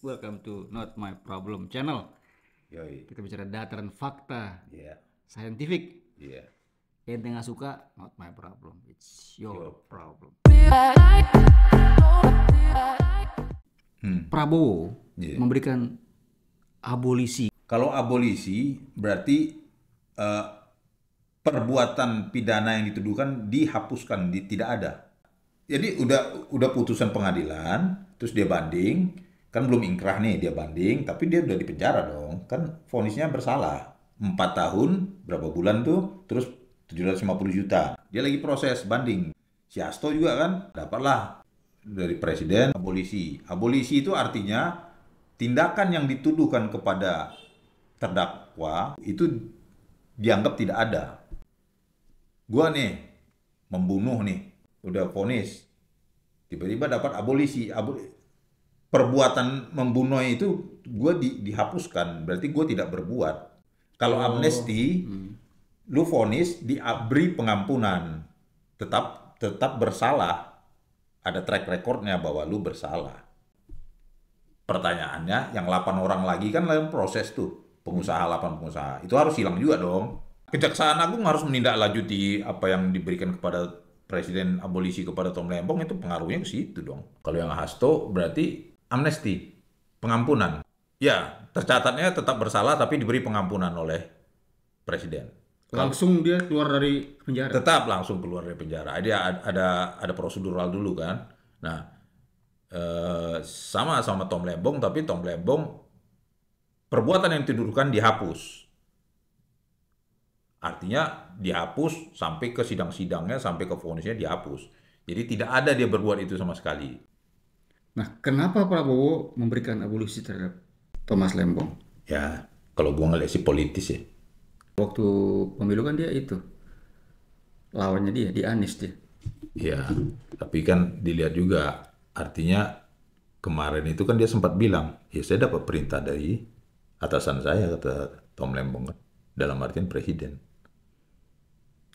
Welcome to Not My Problem Channel. Yoi. Kita bicara data dan fakta, Iya. scientific. Iya. Ente nggak suka, not my problem. It's your problem. Prabowo Iya. memberikan abolisi. Kalau abolisi berarti perbuatan pidana yang dituduhkan dihapuskan, tidak ada. Jadi udah putusan pengadilan, terus dia banding, kan belum ingkrah nih dia banding, tapi dia udah dipenjara dong, kan vonisnya bersalah 4 tahun berapa bulan tuh, terus 750 juta. Dia lagi proses banding. Si Hasto juga kan dapatlah dari presiden abolisi. Abolisi itu artinya tindakan yang dituduhkan kepada terdakwa itu dianggap tidak ada. Gua nih membunuh nih, udah vonis, tiba-tiba dapat abolisi. Perbuatan membunuh itu gue dihapuskan, berarti gue tidak berbuat. Kalau amnesti, lu vonis diberi pengampunan, tetap bersalah, ada track recordnya bahwa lu bersalah. Pertanyaannya, yang 8 orang lagi kan dalam proses tuh, 8 pengusaha, itu harus hilang juga dong. Kejaksaan Agung harus menindaklanjuti apa yang diberikan kepada Presiden abolisi kepada Tom Lembong, itu pengaruhnya ke situ dong. Kalau yang Hasto berarti amnesti, pengampunan. Ya, tercatatnya tetap bersalah tapi diberi pengampunan oleh Presiden. Langsung dia keluar dari penjara. Tetap langsung keluar dari penjara. Dia ada prosedural dulu kan. Nah, sama Tom Lembong, tapi Tom Lembong perbuatan yang dituduhkan dihapus. Artinya dihapus sampai ke sidang-sidangnya, sampai ke vonisnya dihapus. Jadi tidak ada dia berbuat itu sama sekali. Nah, kenapa Prabowo memberikan abolisi terhadap Thomas Lembong? Ya, kalau gua ngeliat sih politis ya. Waktu pemilu kan dia itu lawannya dia, di Anies dia. Ya, tapi kan dilihat juga, artinya kemarin itu kan dia sempat bilang, ya saya dapat perintah dari atasan saya, kata Tom Lembong kan, dalam artian presiden.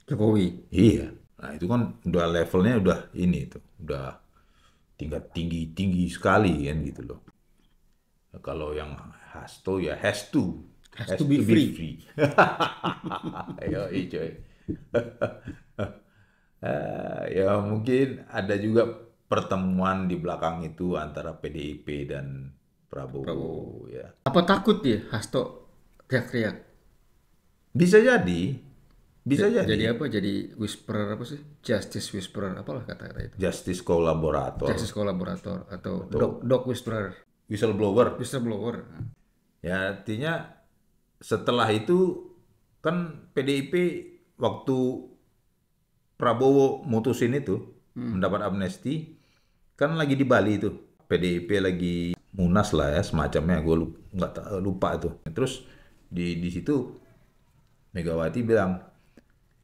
Jokowi. Iya, nah itu kan udah levelnya udah ini tuh, udah tingkat tinggi sekali kan gitu loh. Nah, kalau yang Hasto ya has to be free. Ayo, coy. Ya mungkin ada juga pertemuan di belakang itu antara PDIP dan Prabowo. Ya. Apa takut dia Hasto teriak-teriak? Bisa jadi. Jadi apa? Jadi whisperer apa sih? Justice whisperer, apalah kata-kata itu. Justice kolaborator. Justice kolaborator atau dog whisperer. Whistleblower. Whistleblower. Ya artinya setelah itu kan PDIP waktu Prabowo mutusin itu mendapat amnesti kan lagi di Bali itu. PDIP lagi munas lah ya semacamnya, gue lupa itu. Terus di situ Megawati bilang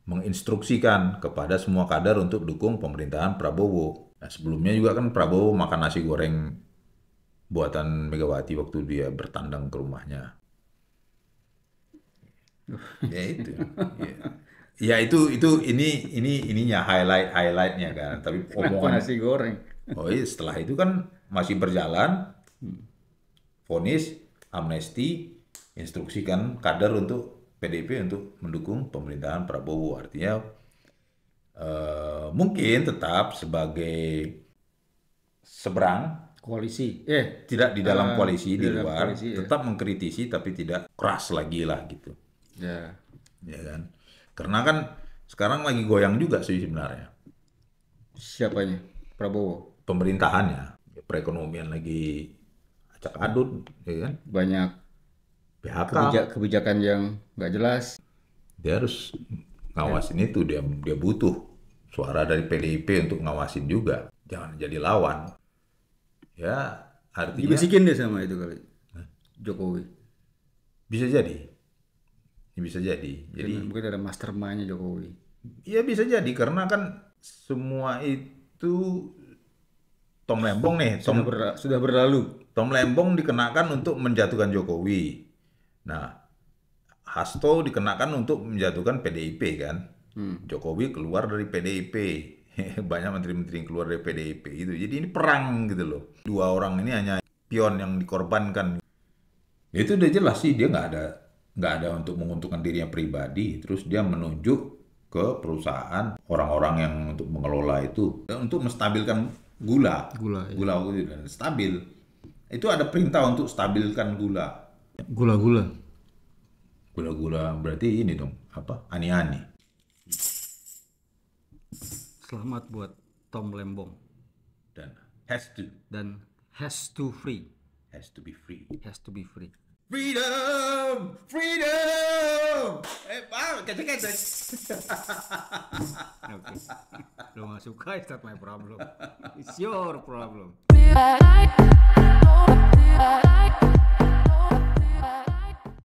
menginstruksikan kepada semua kader untuk dukung pemerintahan Prabowo. Nah, sebelumnya juga kan Prabowo makan nasi goreng buatan Megawati waktu dia bertandang ke rumahnya. Ya itu. Ya ininya highlightnya kan. Tapi omongan nasi goreng. Oh iya, setelah itu kan masih berjalan, vonis, amnesti, instruksikan kader untuk PDIP untuk mendukung pemerintahan Prabowo. Artinya mungkin tetap sebagai seberang, koalisi, tidak di dalam koalisi, di luar, koalisi, tetap mengkritisi tapi tidak keras lagi lah gitu. Ya kan, karena kan sekarang lagi goyang juga sih sebenarnya. Siapanya? Prabowo. Pemerintahannya, perekonomian lagi acak adut, ya kan. Banyak PHK. Kebijakan yang nggak jelas. Dia harus ngawasin itu, dia butuh suara dari PDIP untuk ngawasin juga, jangan jadi lawan. Ya artinya dibisikin dia sama itu kali, Jokowi. Bisa jadi. Jadi mungkin ada mastermind-nya Jokowi. Ya bisa jadi karena kan semua itu Tom Lembong nih, sudah berlalu. Tom Lembong dikenakan untuk menjatuhkan Jokowi. Nah, Hasto dikenakan untuk menjatuhkan PDIP kan. Jokowi keluar dari PDIP. Banyak menteri-menteri yang keluar dari PDIP gitu. Jadi ini perang gitu loh. Dua orang ini hanya pion yang dikorbankan. Ya itu udah jelas sih dia nggak ada untuk menguntungkan dirinya pribadi. Terus dia menunjuk ke perusahaan orang-orang yang untuk mengelola itu dan untuk menstabilkan gula, Gula, ya. gula itu dan stabil. Itu ada perintah untuk stabilkan gula. Gula-gula. Gula-gula berarti ini dong apa? Ani-ani. Selamat buat Tom Lembong. Dan has to Dan has to free. has to be free. Has to be free. Freedom! Freedom! Kecek-kecek. Oke. Lo gak suka, it's not my problem. It's your problem. I